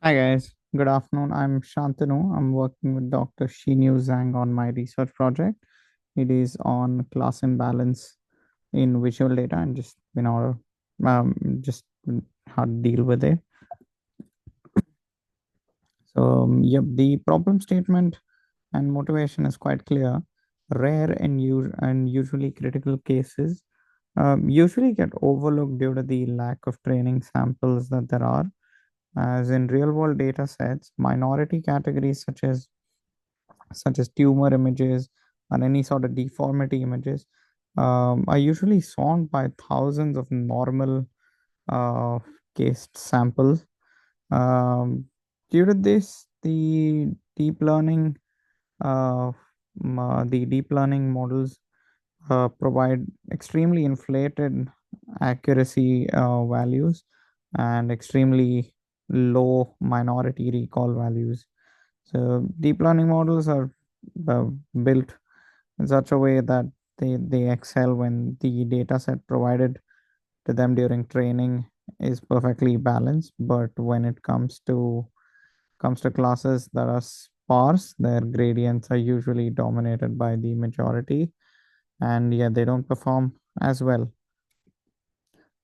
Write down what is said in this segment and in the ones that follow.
Hi guys, good afternoon. I'm Shantanu. I'm working with Dr. Shinyu Zhang on my research project. It is on class imbalance in visual data and just how to deal with it. Yep, the problem statement and motivation is quite clear. Rare and usually critical cases usually get overlooked due to the lack of training samples that there are. As in real world data sets, minority categories such as tumor images or any sort of deformity images are usually solved by thousands of normal uh, cased samples. Um, Due to this, the deep learning models provide extremely inflated accuracy values and extremely low minority recall values. So deep learning models are uh, built in such a way that they excel when the data set provided to them during training is perfectly balanced. But when it comes to classes that are sparse, their gradients are usually dominated by the majority, and yeah, they don't perform as well.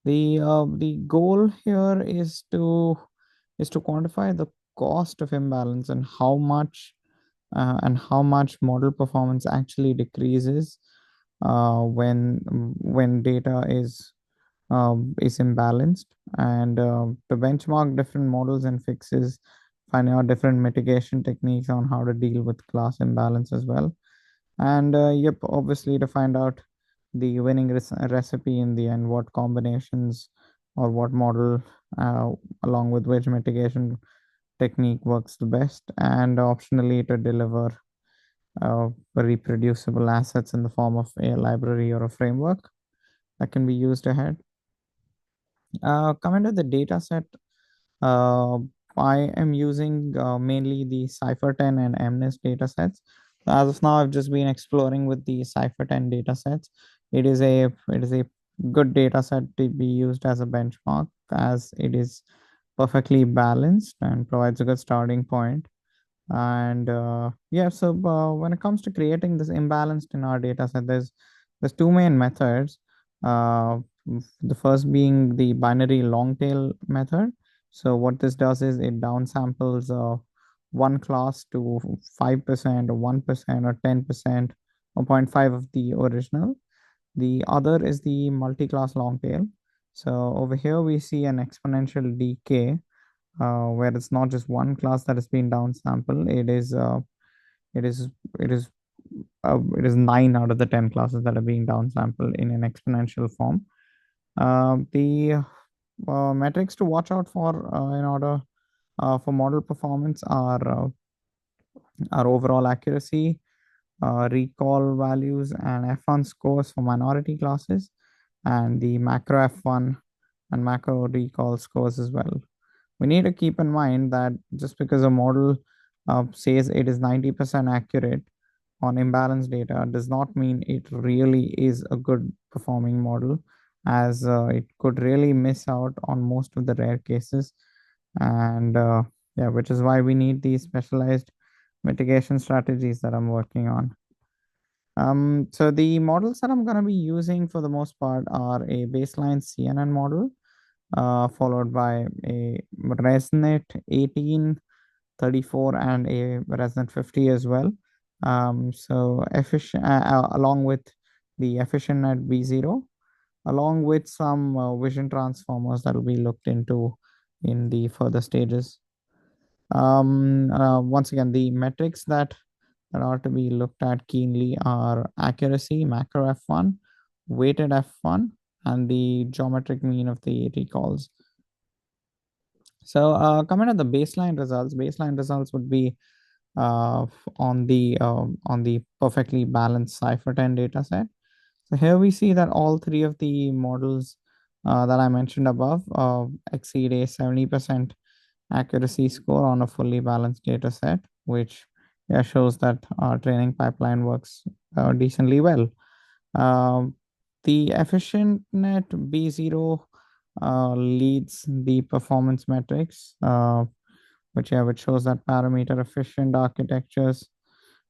The goal here is to quantify the cost of imbalance and how much model performance actually decreases when data is imbalanced, and to benchmark different models and fixes, finding out different mitigation techniques on how to deal with class imbalance as well. And yep, obviously to find out the winning recipe in the end, what combinations or what model, uh, along with which mitigation technique works the best, and optionally to deliver reproducible assets in the form of a library or a framework that can be used ahead. Coming to the data set, uh, I am using mainly the Cipher 10 and MNIST data sets. So as of now, I've just been exploring with the Cipher 10 data sets. It is a good data set to be used as a benchmark, as it is perfectly balanced and provides a good starting point. And yeah, so when it comes to creating this imbalanced in our data set, there's two main methods. The first being the binary long tail method. So what this does is it downsamples one class to 5% or 1% or 10% or 0.5 of the original. The other is the multi-class long tail. So over here we see an exponential decay, where it's not just one class that is being downsampled. It is it is it is 9 out of the 10 classes that are being downsampled in an exponential form. The metrics to watch out for in order for model performance are overall accuracy, recall values, and F1 scores for minority classes, and the macro F1 and macro recall scores as well. We need to keep in mind that just because a model says it is 90% accurate on imbalanced data does not mean it really is a good performing model, as it could really miss out on most of the rare cases. And yeah, which is why we need these specialized mitigation strategies that I'm working on. So the models that I'm going to be using for the most part are a baseline CNN model, followed by a ResNet 1834 and a ResNet 50 as well. So efficient, along with the efficient at B0, along with some vision transformers that will be looked into in the further stages. Once again, the metrics that are to be looked at keenly are accuracy, macro F1, weighted F1, and the geometric mean of the recalls. So coming at the baseline results would be on the perfectly balanced Cipher 10 data set. So here we see that all three of the models that I mentioned above exceed a 70% accuracy score on a fully balanced data set, which, yeah, shows that our training pipeline works decently well. Um, the efficient net B0 leads the performance metrics, which shows that parameter efficient architectures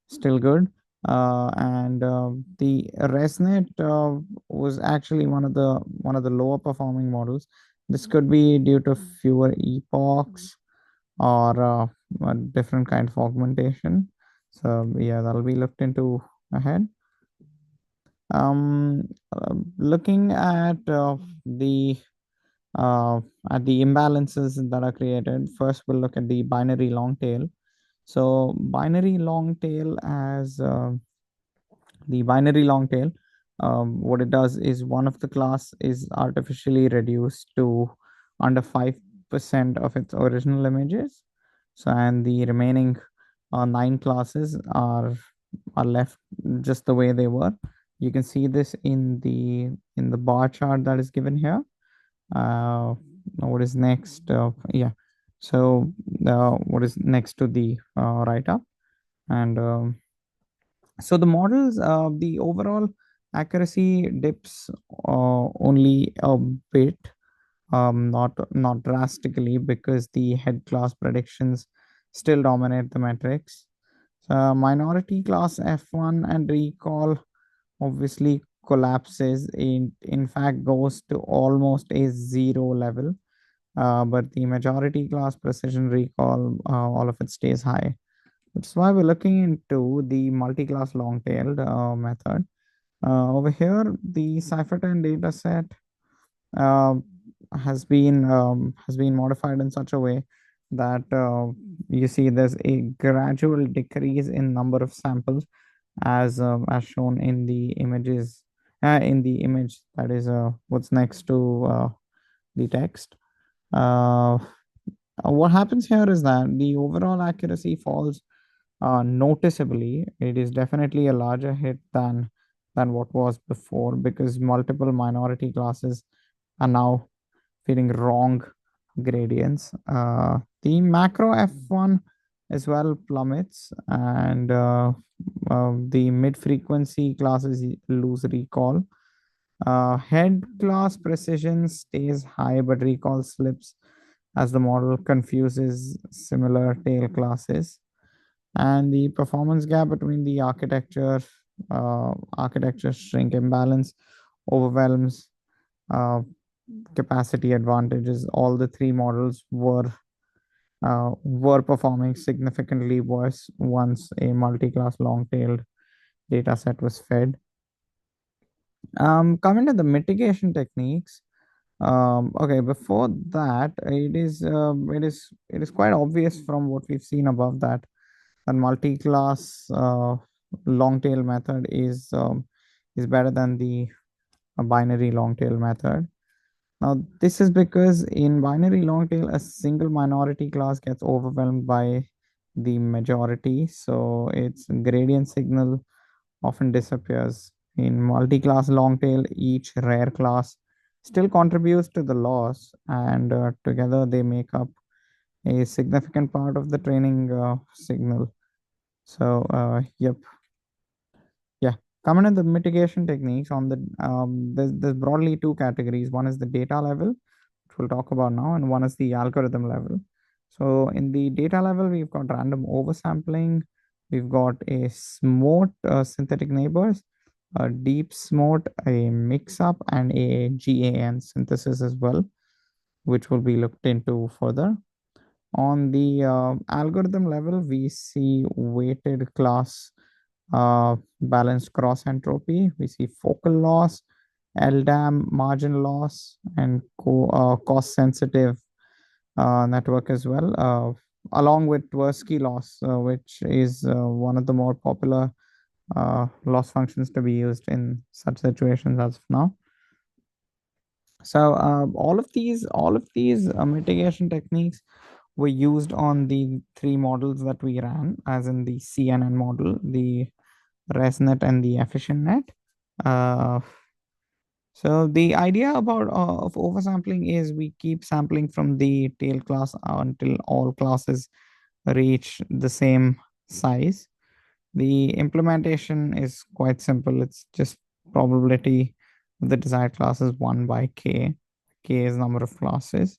still good. And the ResNet was actually one of the lower performing models. This could be due to fewer epochs or a different kind of augmentation. So yeah, that'll be looked into ahead. Um, Looking the uh, at the imbalances that are created, first we'll look at the binary long tail. So binary long tail as the binary long tail, what it does is one of the class is artificially reduced to under 5% of its original images. So and the remaining nine classes are left just the way they were. You can see this in the bar chart that is given here. What is next? Yeah. So what is next to the write up? And so the models, the overall accuracy dips only a bit, not drastically, because the head class predictions still dominate the metrics. So minority class F1 and recall obviously collapses. In fact, goes to almost a zero level. But the majority class precision recall, all of it stays high. That's why we're looking into the multi-class long-tailed method. Over here, the Cipher-10 dataset uh, has been modified in such a way that you see there's a gradual decrease in number of samples as shown in the images in the image that is what's next to the text. Uh, what happens here is that the overall accuracy falls noticeably. It is definitely a larger hit than what was before, because multiple minority classes are now feeding wrong gradients. The macro F1 as well plummets, and the mid frequency classes lose recall. Head class precision stays high, but recall slips as the model confuses similar tail classes. And the performance gap between the architecture shrink imbalance overwhelms uh, capacity advantages. All the three models were performing significantly worse once a multi-class long-tailed data set was fed. Coming to the mitigation techniques, okay, before that, it is quite obvious from what we've seen above that multi-class long tail method is better than the binary long tail method. Now, this is because in binary long tail, a single minority class gets overwhelmed by the majority, so its gradient signal often disappears. In multi-class long tail, each rare class still contributes to the loss, and together they make up a significant part of the training signal. So, yep, yeah. Coming to the mitigation techniques on the there's broadly two categories. One is the data level, which we'll talk about now, and one is the algorithm level. So, in the data level, we've got random oversampling, we've got a smart synthetic neighbors, a deep smart, a mix-up, and a GAN synthesis as well, which will be looked into further. On the algorithm level, we see weighted class balanced cross entropy. We see focal loss, LDAM margin loss, and cost sensitive network as well, along with Tversky loss, which is one of the more popular loss functions to be used in such situations as of now. So all of these mitigation techniques were used on the three models that we ran, as in the CNN model, the ResNet, and the EfficientNet. Uh, so the idea about of oversampling is we keep sampling from the tail class until all classes reach the same size. The implementation is quite simple. It's just probability of the desired class is 1 by k. K is number of classes.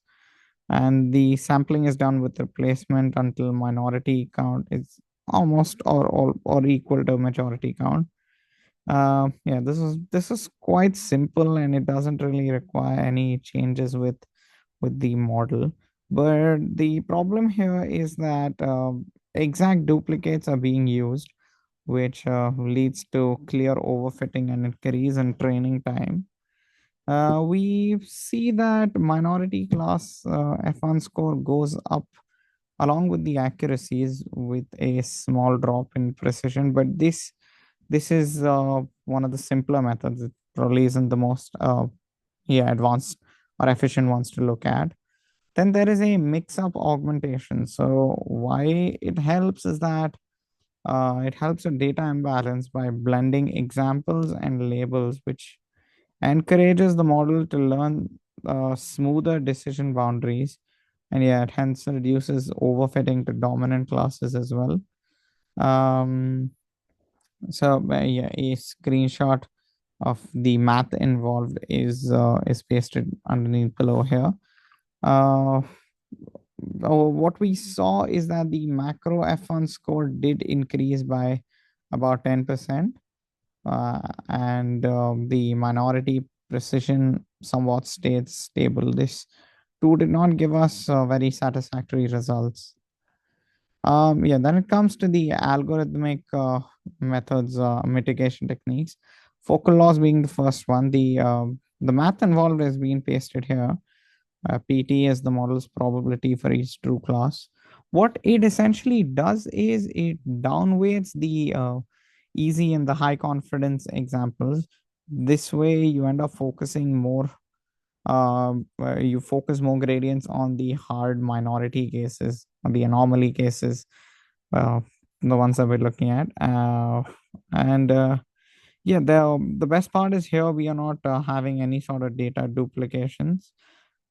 and the sampling is done with replacement until minority count is almost or equal to majority count. Yeah, this is quite simple, and it doesn't really require any changes with the model. But the problem here is that exact duplicates are being used, which leads to clear overfitting and increase in training time. We see that minority class F1 score goes up along with the accuracies with a small drop in precision, but this is one of the simpler methods. It probably isn't the most yeah, advanced or efficient ones to look at. Then there is a mix-up augmentation. So why it helps is that it helps with data imbalance by blending examples and labels, which encourages the model to learn smoother decision boundaries, and yeah, it hence reduces overfitting to dominant classes as well. Um, yeah, a screenshot of the math involved is pasted underneath below here. Uh, what we saw is that the macro F1 score did increase by about 10%, and the minority precision somewhat stayed stable. This too did not give us very satisfactory results. Yeah, then it comes to the algorithmic methods, mitigation techniques. Focal loss being the first one. The math involved is being pasted here. PT is the model's probability for each true class. What it essentially does is it downweights the easy and the high confidence examples. This way, you end up focusing more. You focus more gradients on the hard minority cases, on the anomaly cases, uh, the ones that we're looking at. And Yeah, the best part is here we are not having any sort of data duplications,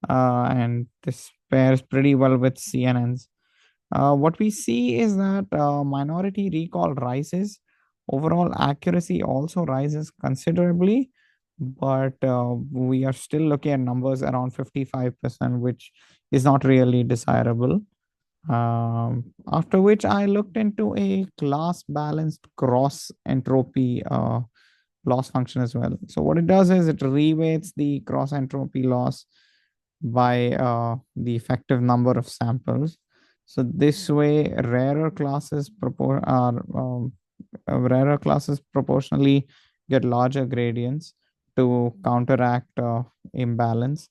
and this pairs pretty well with CNNs. What we see is that minority recall rises, overall accuracy also rises considerably, but we are still looking at numbers around 55%, which is not really desirable. After which I looked into a class balanced cross entropy loss function as well. So what it does is it reweights the cross entropy loss by the effective number of samples. So this way, rarer classes proportionally get larger gradients to counteract imbalance.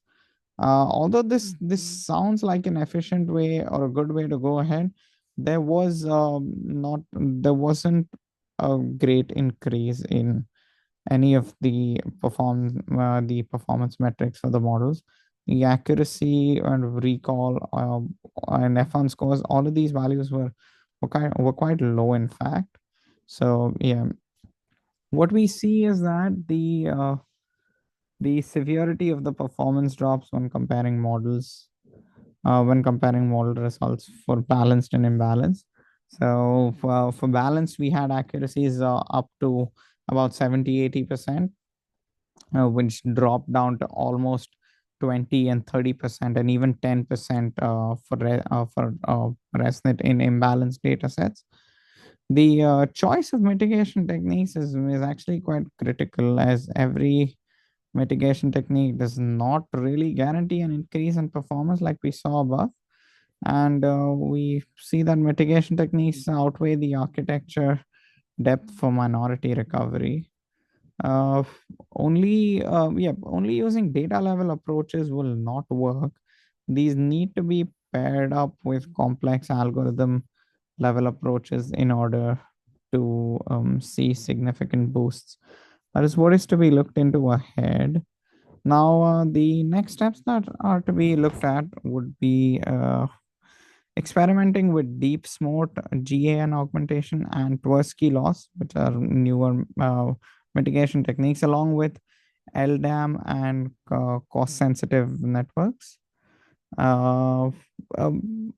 Although this sounds like an efficient way or a good way to go ahead, there wasn't a great increase in any of the performance metrics for the models. The accuracy and recall and F1 scores, all of these values were quite low, in fact. So yeah, what we see is that the severity of the performance drops when comparing model results for balanced and imbalanced. So for balanced, we had accuracies up to about 70-80%, which dropped down to almost 20 and 30% and even 10% for ResNet in imbalanced data sets. The choice of mitigation techniques is actually quite critical, as every mitigation technique does not really guarantee an increase in performance like we saw above. And we see that mitigation techniques outweigh the architecture depth for minority recovery. Uh, only using data level approaches will not work. These need to be paired up with complex algorithm level approaches in order to see significant boosts. That is what is to be looked into ahead. Now, the next steps that are to be looked at would be experimenting with deep smart GAN augmentation and Tversky loss, which are newer mitigation techniques, along with LDAM and cost sensitive networks. Uh,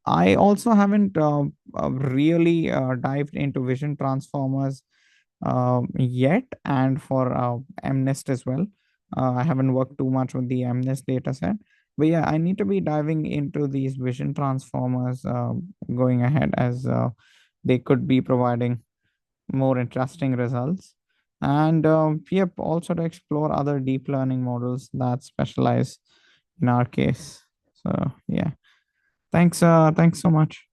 I also haven't really dived into vision transformers yet, and for MNIST as well. I haven't worked too much with the MNIST dataset, But yeah, I need to be diving into these vision transformers going ahead, as they could be providing more interesting results. And yep, also to explore other deep learning models that specialize in our case. So yeah, thanks so much.